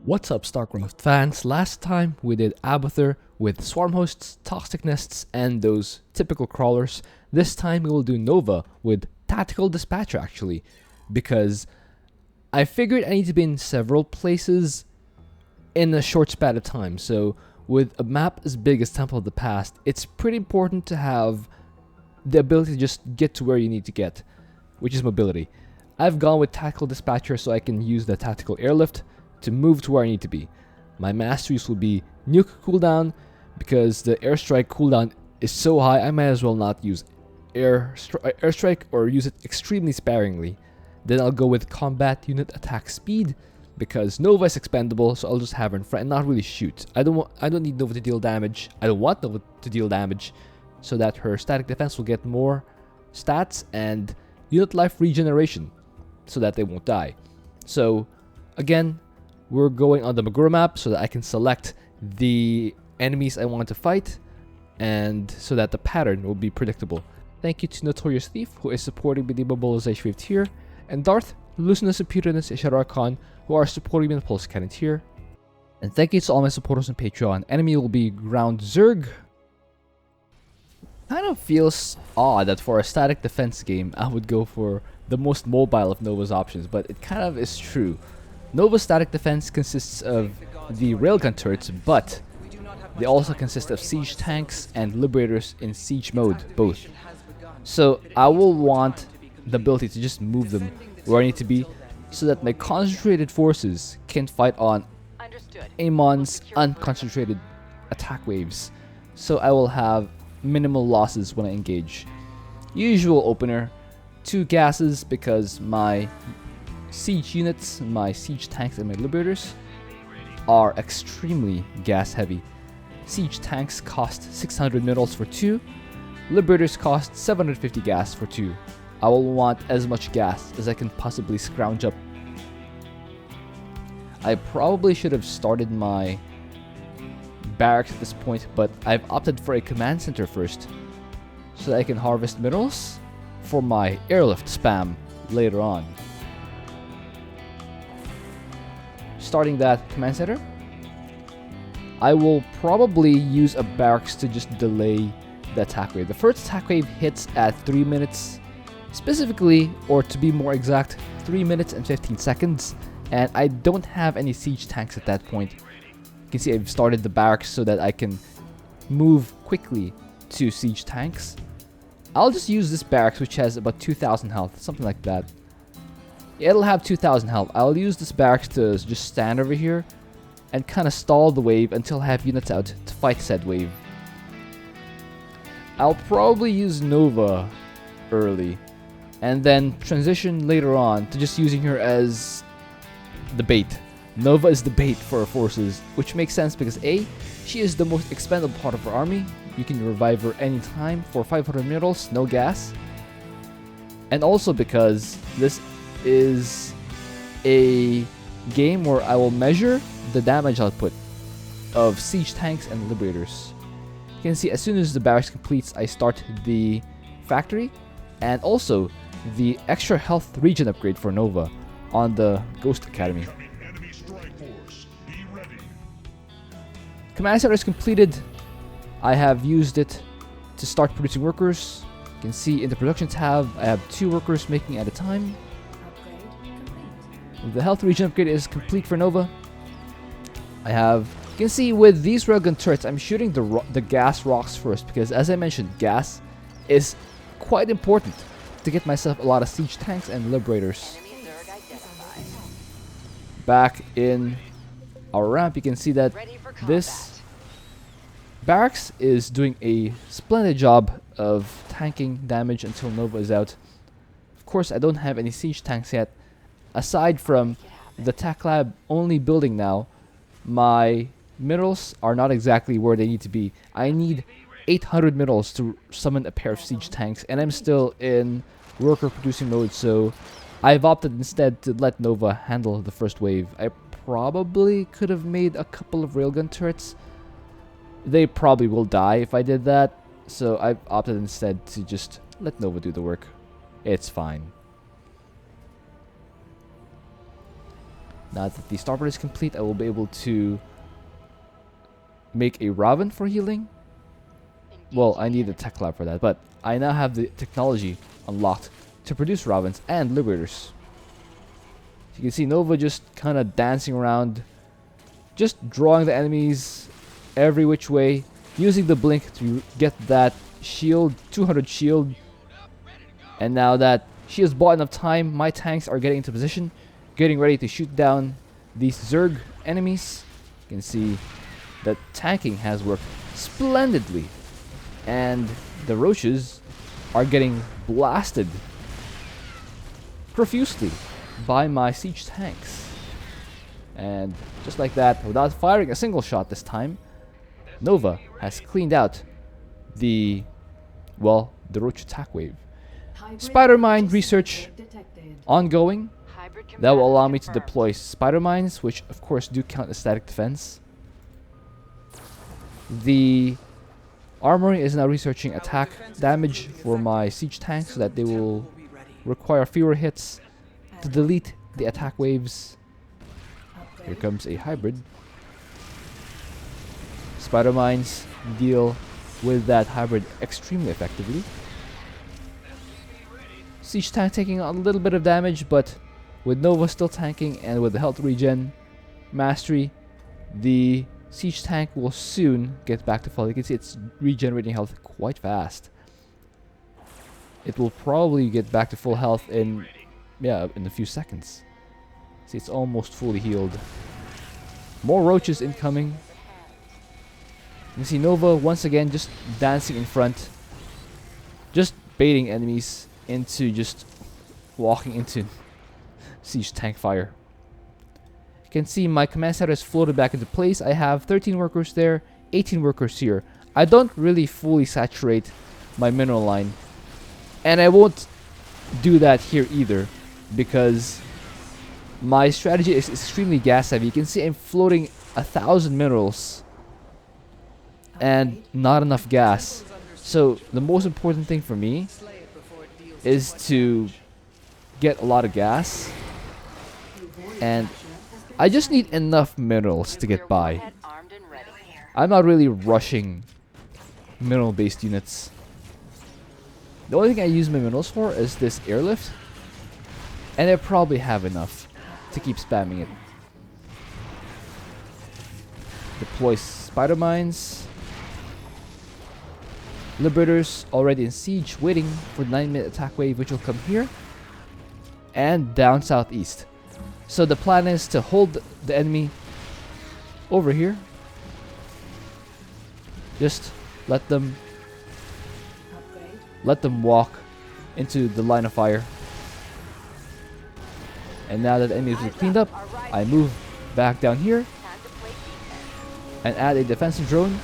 What's up, Starcraft fans? Last time we did Abathur with swarm hosts, toxic nests, and those typical crawlers. This time we will do Nova with tactical dispatcher actually, because I figured I need to be in several places in a short span of time. So with a map as big as Temple of the Past, it's pretty important to have the ability to just get to where you need to get, which is mobility. I've gone with tactical dispatcher so I can use the tactical airlift to move to where I need to be. My masteries will be nuke cooldown, because the airstrike cooldown is so high I might as well not use airstrike or use it extremely sparingly. Then I'll go with combat unit attack speed, because Nova is expendable, so I'll just have her in front and not really shoot. I don't need Nova to deal damage. I don't want Nova to deal damage, so that her static defense will get more stats and unit life regeneration, so that they won't die. So again, we're going on the Magura map so that I can select the enemies I want to fight, and so that the pattern will be predictable. Thank you to Notorious Thief, who is supporting me in the mobilization wave tier, and Darth, Lucinous Impudence, and Shadow Khan, who are supporting me in the Pulse Cannon tier. And thank you to all my supporters on Patreon. Enemy will be Ground Zerg. Kind of feels odd that for a static defense game, I would go for the most mobile of Nova's options, but it kind of is true. Nova's static defense consists of the railgun turrets, but they also consist of siege tanks and liberators in siege mode, both. So I will want the ability to just move them where I need to be, so that my concentrated forces can fight on Amon's unconcentrated attack waves. So I will have minimal losses when I engage. Usual opener, 2 gases, because my siege units, my siege tanks, and my liberators are extremely gas heavy. Siege tanks cost 600 minerals for 2, liberators cost 750 gas for 2. I will want as much gas as I can possibly scrounge up. I probably should have started my barracks at this point, but I've opted for a command center first, so that I can harvest minerals for my airlift spam later on. Starting that command center, I will probably use a barracks to just delay the attack wave. The first attack wave hits at 3 minutes specifically, or to be more exact, 3 minutes and 15 seconds, and I don't have any siege tanks at that point. You can see I've started the barracks so that I can move quickly to siege tanks. I'll just use this barracks, which has about 2,000 health, something like that. It'll have 2,000 health. I'll use this barracks to just stand over here and kind of stall the wave until I have units out to fight said wave. I'll probably use Nova early, and then transition later on to just using her as the bait. Nova is the bait for our forces, which makes sense because A, she is the most expendable part of our army. You can revive her anytime for 500 minerals, no gas. And also because this is a game where I will measure the damage output of siege tanks and liberators. You can see as soon as the barracks completes, I start the factory, and also the extra health regen upgrade for Nova on the Ghost Academy. Command center is completed. I have used it to start producing workers. You can see in the production tab, I have 2 workers making at a time. The health regen upgrade is complete for Nova. You can see with these railgun turrets, I'm shooting the gas rocks first, because as I mentioned, gas is quite important to get myself a lot of siege tanks and liberators. Back in our ramp, you can see that this barracks is doing a splendid job of tanking damage until Nova is out. Of course, I don't have any siege tanks yet. Aside from the tech lab only building now, my minerals are not exactly where they need to be. I need 800 minerals to summon a pair of siege tanks, and I'm still in worker producing mode, so I've opted instead to let Nova handle the first wave. I probably could have made a couple of railgun turrets. They probably will die if I did that, so I've opted instead to just let Nova do the work. It's fine. Now that the starboard is complete, I will be able to make a Raven for healing. Well, I need the tech lab for that, but I now have the technology unlocked to produce Ravens and Liberators. You can see Nova just kind of dancing around, just drawing the enemies every which way, using the blink to get that shield, 200 shield. And now that she has bought enough time, my tanks are getting into position, getting ready to shoot down these Zerg enemies. You can see that tanking has worked splendidly, and the roaches are getting blasted profusely by my siege tanks. And just like that, without firing a single shot this time, Nova has cleaned out the roach attack wave. Spider mine research ongoing. That will allow me to deploy spider mines, which of course do count as static defense. The armory is now researching attack damage for my siege tanks so that they will require fewer hits to delete the attack waves. Here comes a hybrid. Spider mines deal with that hybrid extremely effectively. Siege tank taking a little bit of damage, but with Nova still tanking and with the health regen mastery, the siege tank will soon get back to full. You can see it's regenerating health quite fast. It will probably get back to full health in a few seconds. See, it's almost fully healed. More roaches incoming. You can see Nova once again just dancing in front, just baiting enemies into just walking into siege tank fire. You can see my command center is floated back into place. I have 13 workers there, 18 workers here. I don't really fully saturate my mineral line, and I won't do that here either because my strategy is extremely gas heavy. You can see I'm floating 1,000 minerals and not enough gas. So the most important thing for me is to get a lot of gas, and I just need enough minerals to get by. I'm not really rushing mineral based units. The only thing I use my minerals for is this airlift, and I probably have enough to keep spamming it. Deploy spider mines. Liberators already in siege, waiting for the 9-minute attack wave, which will come here and down southeast. So the plan is to hold the enemy over here. Just let them walk into the line of fire. And now that the enemy is cleaned up, I move back down here and add a defensive drone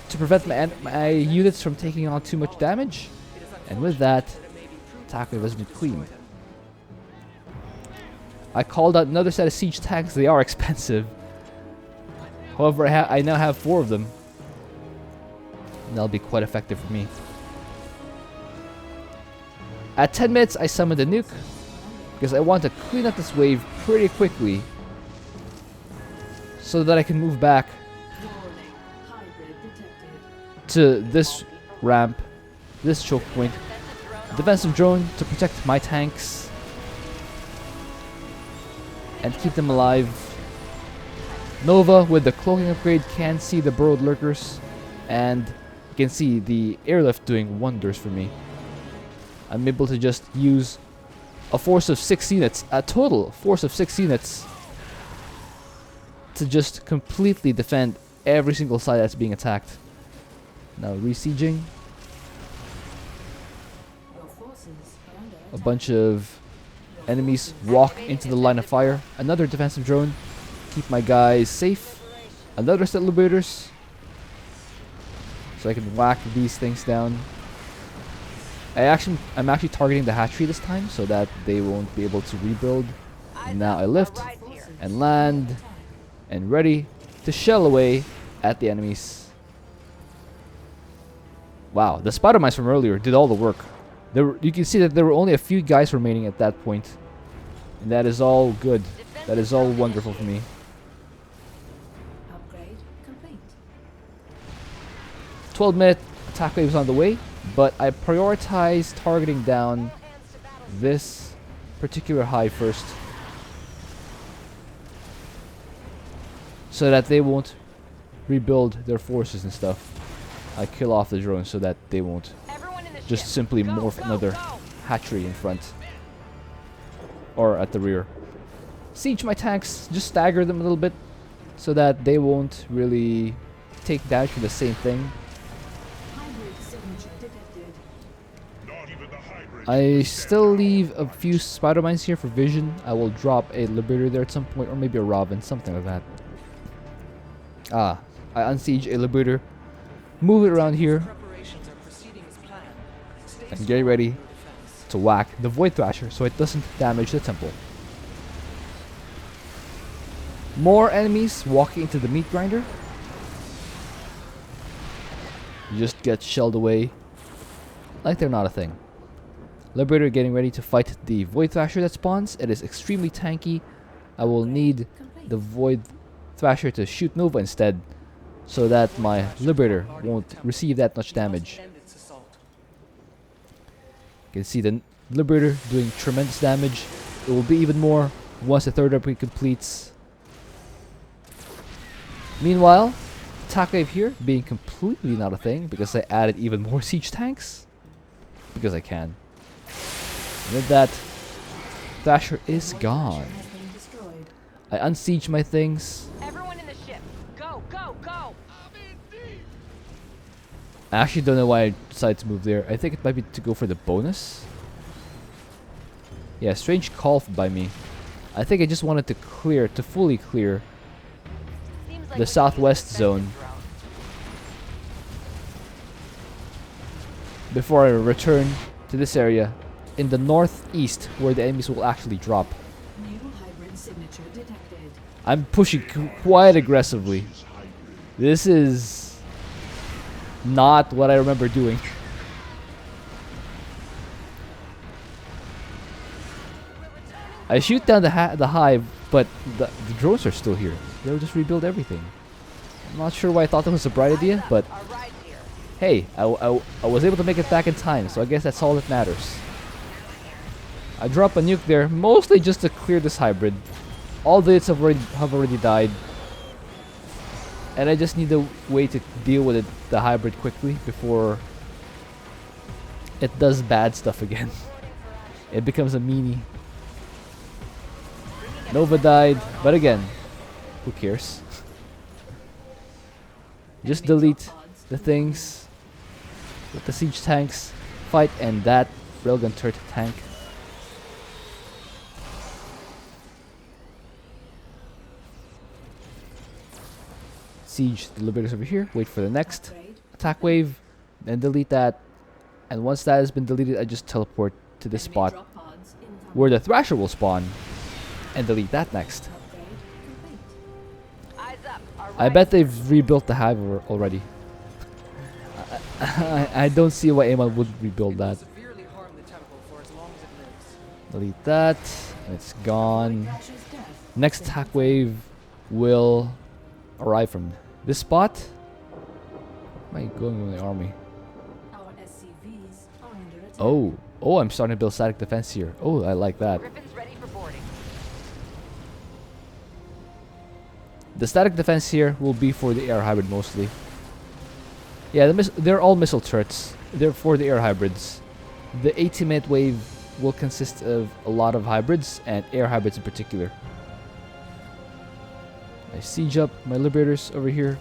to prevent my units from taking on too much damage. And with that, attack wave has been cleaned. I called out another set of siege tanks. They are expensive. However, I now have 4 of them. And that'll be quite effective for me. At 10 minutes, I summoned a nuke because I want to clean up this wave pretty quickly so that I can move back to this ramp, this choke point. Defensive drone to protect my tanks and keep them alive. Nova with the cloaking upgrade can see the burrowed lurkers, and you can see the airlift doing wonders for me. I'm able to just use a force of 6 units, a total force of 6 units, to just completely defend every single side that's being attacked. Now resieging. A bunch of enemies walk into the line of fire. Another defensive drone. Keep my guys safe. Another set of Liberators, so I can whack these things down. I'm actually targeting the hatchery this time so that they won't be able to rebuild. And now I lift and land and ready to shell away at the enemies. Wow, the spider mines from earlier did all the work. You can see that there were only a few guys remaining at that point, and that is all good. That is all wonderful for me. Upgrade complete. 12-minute attack wave is on the way, but I prioritize targeting down this particular hive first, so that they won't rebuild their forces and stuff. I kill off the drones so that they won't just simply morph another hatchery in front or at the rear. Siege my tanks, just stagger them a little bit so that they won't really take damage from the same thing. Hybrid signature detected. I still leave a few spider mines here for vision. I will drop a Liberator there at some point, or maybe a Robin, something like that. I unsiege a Liberator, move it around here, and get ready to whack the Void Thrasher so it doesn't damage the temple. More enemies walking into the meat grinder. You just get shelled away like they're not a thing. Liberator getting ready to fight the Void Thrasher that spawns. It is extremely tanky. I will need the Void Thrasher to shoot Nova instead, so that my Liberator won't receive that much damage. You can see the Liberator doing tremendous damage. It will be even more once the third upgrade completes. Meanwhile, attack wave here being completely not a thing because I added even more siege tanks. Because I can. And with that, Thrasher is gone. I unsiege my things. Everyone in the ship, go, go, go! I actually don't know why I decided to move there. I think it might be to go for the bonus. Yeah, strange call by me. I think I just wanted to clear, to fully clear the southwest zone before I return to this area in the northeast where the enemies will actually drop. New hybrid signature detected. I'm pushing quite aggressively. This is not what I remember doing. I shoot down the hive, but the drones are still here. They'll just rebuild everything. I'm not sure why I thought that was a bright idea, but hey, I was able to make it back in time, so I guess that's all that matters. I drop a nuke there, mostly just to clear this hybrid. All the hits have already died. And I just need a way to deal with the hybrid quickly before it does bad stuff again. It becomes a meanie. Nova died, but again, who cares? Just delete the things. Let the siege tanks fight, and that railgun turret tank. Siege the Liberators over here. Wait for the next attack wave, then delete that. And once that has been deleted, I just teleport to this spot where the Thrasher will spawn and delete that next. I bet they've rebuilt the hive already. I don't see why anyone would rebuild that. Delete that. It's gone. Next attack wave will arrive from this spot. Where am I going with the army? Our SCVs are under attack. Oh, I'm starting to build static defense here. Oh, I like that. Griffin's ready for boarding. The static defense here will be for the air hybrid mostly. Yeah, they're all missile turrets. They're for the air hybrids. The 80-minute wave will consist of a lot of hybrids and air hybrids in particular. I siege up my Liberators over here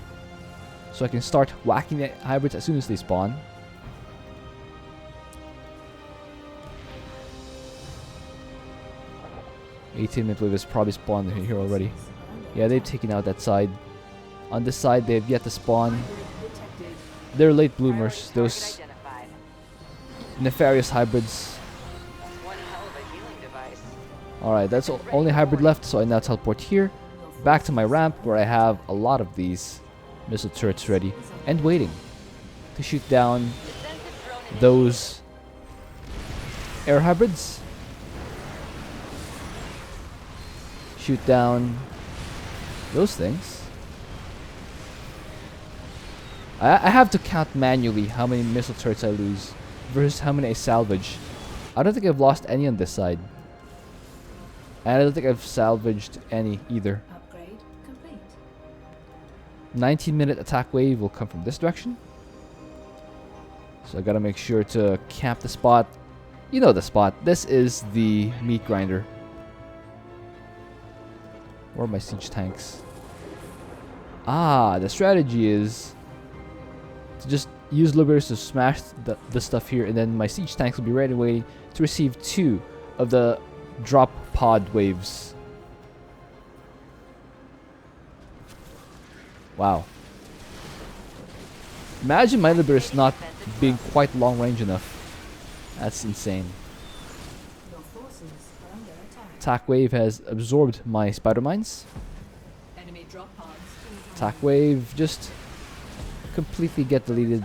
so I can start whacking the hybrids as soon as they spawn. $18-minute wave is probably spawned here already. Yeah, they've taken out that side. On this side, they've yet to spawn. They're late bloomers, those nefarious hybrids. One hell of a healing device. Alright, that's only hybrid left, so I now teleport here. Back to my ramp where I have a lot of these missile turrets ready and waiting to shoot down those air hybrids. shoot down those things. I have to count manually how many missile turrets I lose versus how many I salvage. I don't think I've lost any on this side. And I don't think I've salvaged any either. Upgrade complete. 19-minute attack wave will come from this direction. So I gotta make sure to camp the spot. You know the spot. This is the meat grinder. Where are my siege tanks? Ah, the strategy is to just use Liberators to smash the stuff here, and then my siege tanks will be ready and waiting to receive 2 of the drop pod waves. Wow. Imagine my Liberators not being quite long range enough. That's insane. Your forces are under attack. Attack wave has absorbed my spider mines. Enemy drop pods incoming. Attack wave just completely get deleted.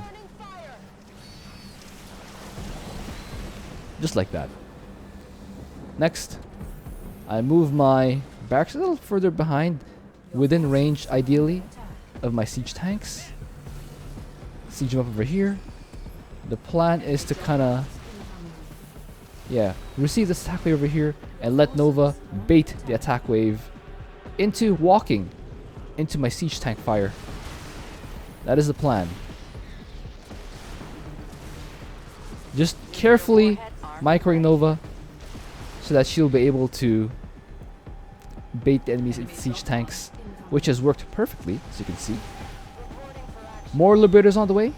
Just like that. Next, I move my barracks a little further behind, within range ideally of my siege tanks. Siege them up over here. The plan is to kinda, yeah, receive this attack wave over here and let Nova bait the attack wave into walking into my siege tank fire. That is the plan. Just carefully microing Nova so that she'll be able to bait the enemies into siege tanks, which has worked perfectly, as you can see. More Liberators on the way.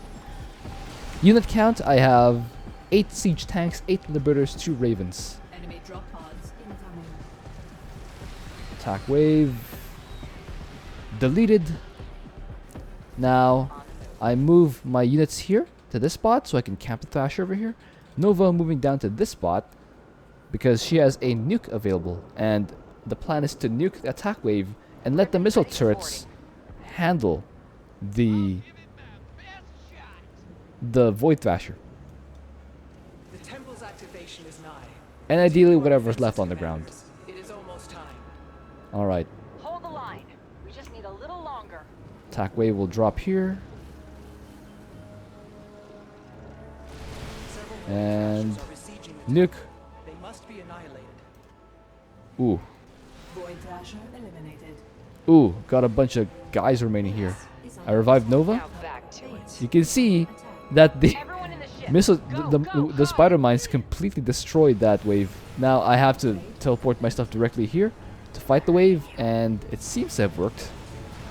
Unit count, I have 8 siege tanks, 8 Liberators, 2 Ravens. Enemy drop pods incoming. Attack wave. Deleted. Now, I move my units here to this spot so I can camp the Thrasher over here. Nova moving down to this spot because she has a nuke available, and the plan is to nuke the attack wave and let the missile turrets handle the Void Thrasher. The temple's activation is nigh. And ideally whatever's left on the ground. It is almost time. Alright. Hold the line. We just need a little longer. Attack wave will drop here. Several And Thrashers are besieging the nuke. temple. They must be annihilated. Ooh. Void Thrasher eliminated. Ooh, got a bunch of guys remaining here. Is I revived Nova. Now back to it. You can see that the Everyone in the ship. missile, Go, the go, spider mines completely destroyed that wave. Now I have to teleport my stuff directly here to fight the wave, and it seems to have worked.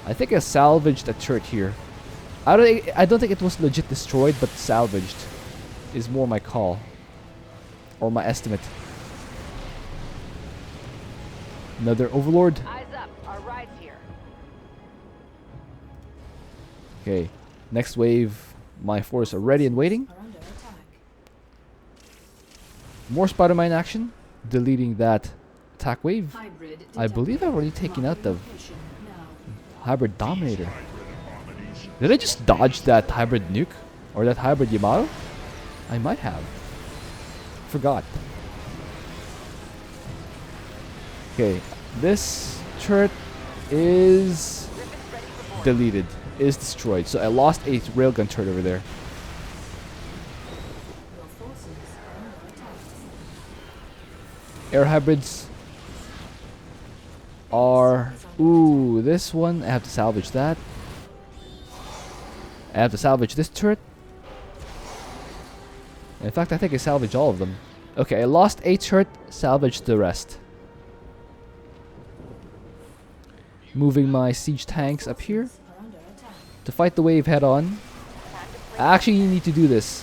I think I salvaged a turret here. I don't think it was legit destroyed, but salvaged is more my call or my estimate. Another Overlord. Eyes up. Our ride's here. Okay, next wave. My forces are ready and waiting. are under attack. More spider mine action, deleting that attack wave. Hybrid I believe I've already detected. taken out the Location now. hybrid dominator. Did I just dodge that hybrid nuke or that hybrid Yamato? I might have. Forgot. Okay, this turret is Griffin's ready for board. deleted, is destroyed. So I lost a railgun turret over there. Your forces are under attack. Air hybrids are... Ooh, this one, I have to salvage that. I have to salvage this turret. In fact, I think I salvaged all of them. Okay, I lost a turret, salvaged the rest. Moving my siege tanks up here Are under attack. to fight the wave head on. I actually need to do this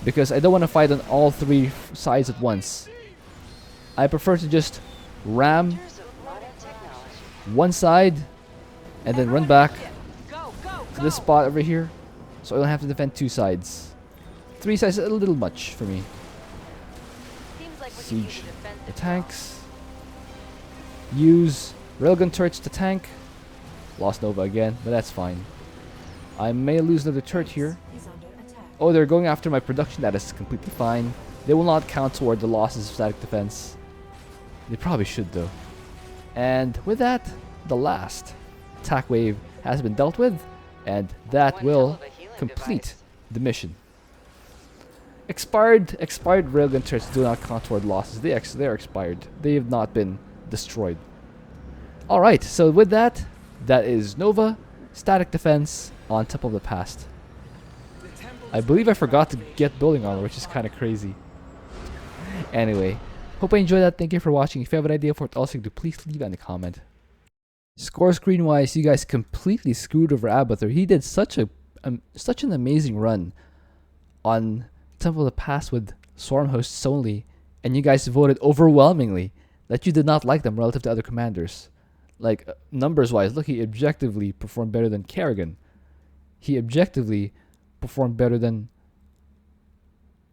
because I don't want to fight on all 3 sides at once. I prefer to just ram Pictures of modern technology. one side and then run back Go, go, to this spot over here, so I don't have to defend 2 sides. 3 sides is a little much for me. Seems like we can Siege use a defensive the tanks. Use railgun turrets to tank. Lost Nova again, but that's fine. I may lose another turret here. Is under attack. Oh, they're going after my production. That is completely fine. They will not count toward the losses of static defense. They probably should though. And with that, the last attack wave has been dealt with, and that One hell will of a healing complete device. the mission. Expired railgun turrets do not count toward losses. They're expired. They have not been destroyed. All right. So with that, that is Nova static defense on Temple of the Past. The temple I is believe I ready for forgot to activation. get building armor, which is kind of crazy. Anyway, hope I enjoyed that. Thank you for watching. If you have an idea for what else you can do, please leave it in the comment. Score screen wise, you guys completely screwed over Abathur. He did such an amazing run on Temple of the Past with Swarm hosts only, and you guys voted overwhelmingly that you did not like them relative to other commanders. Like numbers wise, look, he objectively performed better than Kerrigan. He objectively performed better than,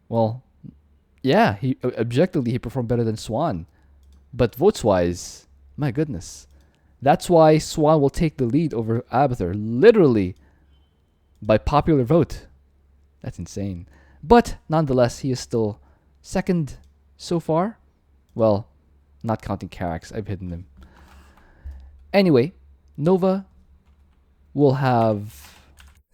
well, yeah, he objectively he performed better than Swan. But votes wise, my goodness. That's why Swan will take the lead over Abathur, literally by popular vote. That's insane. But nonetheless, he is still second so far. Well, not counting Carax, I've hidden him. Anyway, Nova will have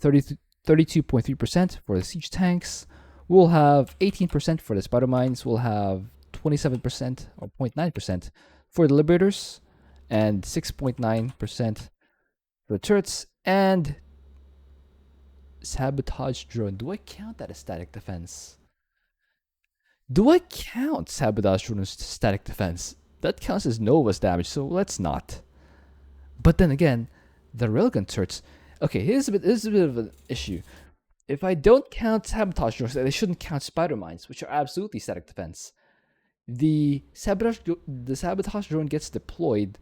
32.3% for the siege tanks. We'll have 18% for the spider mines. We'll have 27% or 0.9% for the Liberators, and 6.9% for the turrets, and sabotage drone. Do I count that as static defense? Do I count sabotage drone as static defense? That counts as Nova's damage, so let's not. But then again, the railgun turrets. Okay, this is a bit of an issue. If I don't count sabotage drones, then I shouldn't count spider mines, which are absolutely static defense. The sabotage drone gets deployed,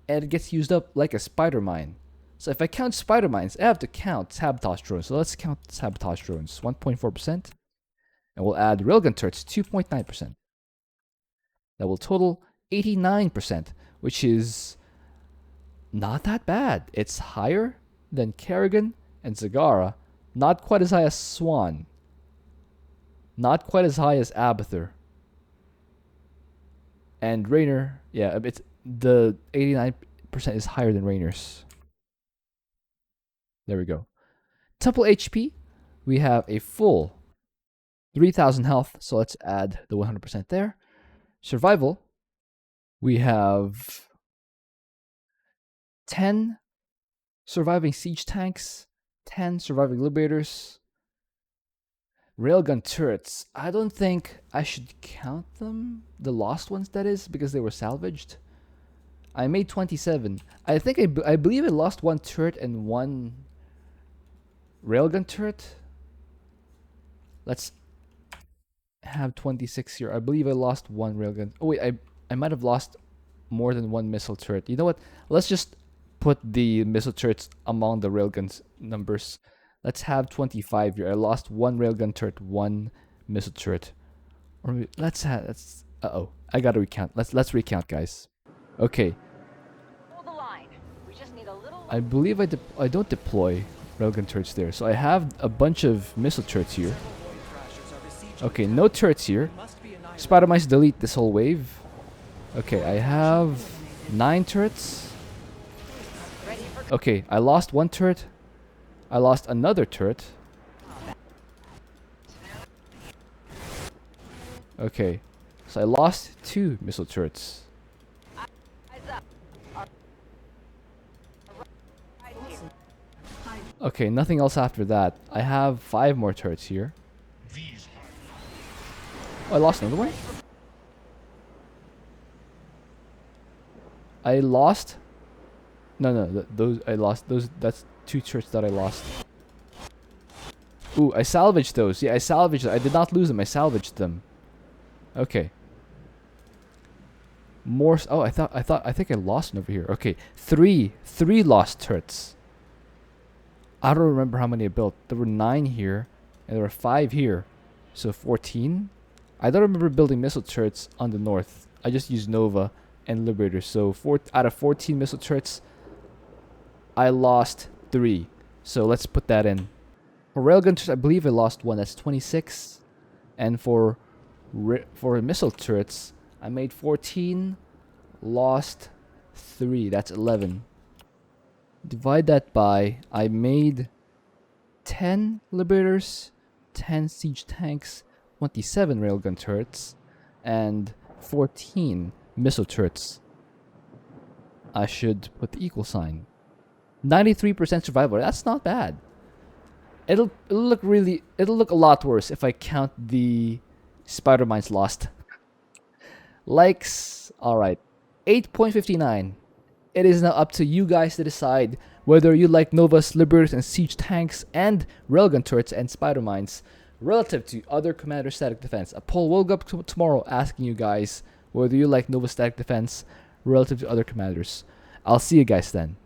and it gets used up like a spider mine. So if I count spider mines, I have to count sabotage drones. So let's count sabotage drones, 1.4%. And we'll add railgun turrets, 2.9%. That will total 89%, which is not that bad. It's higher than Kerrigan and Zagara. Not quite as high as Swan. Not quite as high as Abathur. And Raynor, yeah, it's the 89% is higher than Raynor's. There we go. Temple HP, we have a full 3,000 health, so let's add the 100% there. Survival, we have 10 surviving siege tanks, 10 surviving liberators. Railgun turrets, I don't think I should count them, the lost ones that is, because they were salvaged. I made 27. I think I believe I lost one turret and one railgun turret. Let's have 26 here. I believe I lost one railgun. Oh wait, I might have lost more than one missile turret. You know what? Let's just put the missile turrets among the railguns numbers. Let's have 25 here. I lost one railgun turret, one missile turret. Or maybe, let's I gotta recount. Let's recount, guys. Okay. Hold the line. We just need a little. I believe I don't deploy railgun turrets there. So I have a bunch of missile turrets here. Okay, no turrets here. Spider mice delete this whole wave. Okay, I have 9 turrets. Ready for Okay, I lost one turret. I lost another turret. Okay, so I lost 2 missile turrets. eyes up. Right here. Okay, nothing else after that. I have 5 more turrets here. Oh, I lost another one? I lost? No, those I lost. That's 2 turrets that I lost. Ooh, I salvaged those. Yeah, I salvaged them. I did not lose them. I salvaged them. Okay. More. Oh, I think I lost one over here. Okay, 3 lost turrets. I don't remember how many I built. There were 9 here, and there were 5 here, so 14. I don't remember building missile turrets on the north. I just used Nova and Liberators. So out of 14 missile turrets, I lost 3. So let's put that in. For railgun turrets, I believe I lost 1. That's 26. And for missile turrets, I made 14, lost 3, that's 11. Divide that by, I made 10 Liberators, 10 siege tanks, 27 railgun turrets, and 14 missile turrets. I should put the equal sign. 93% survival. That's not bad. It'll look a lot worse if I count the spider mines lost. Likes, alright. 8.59. It is now up to you guys to decide whether you like Nova's Liberators and siege tanks and railgun turrets and spider mines relative to other commander static defense. A poll will go up tomorrow asking you guys whether you like Nova static defense relative to other commanders. I'll see you guys then.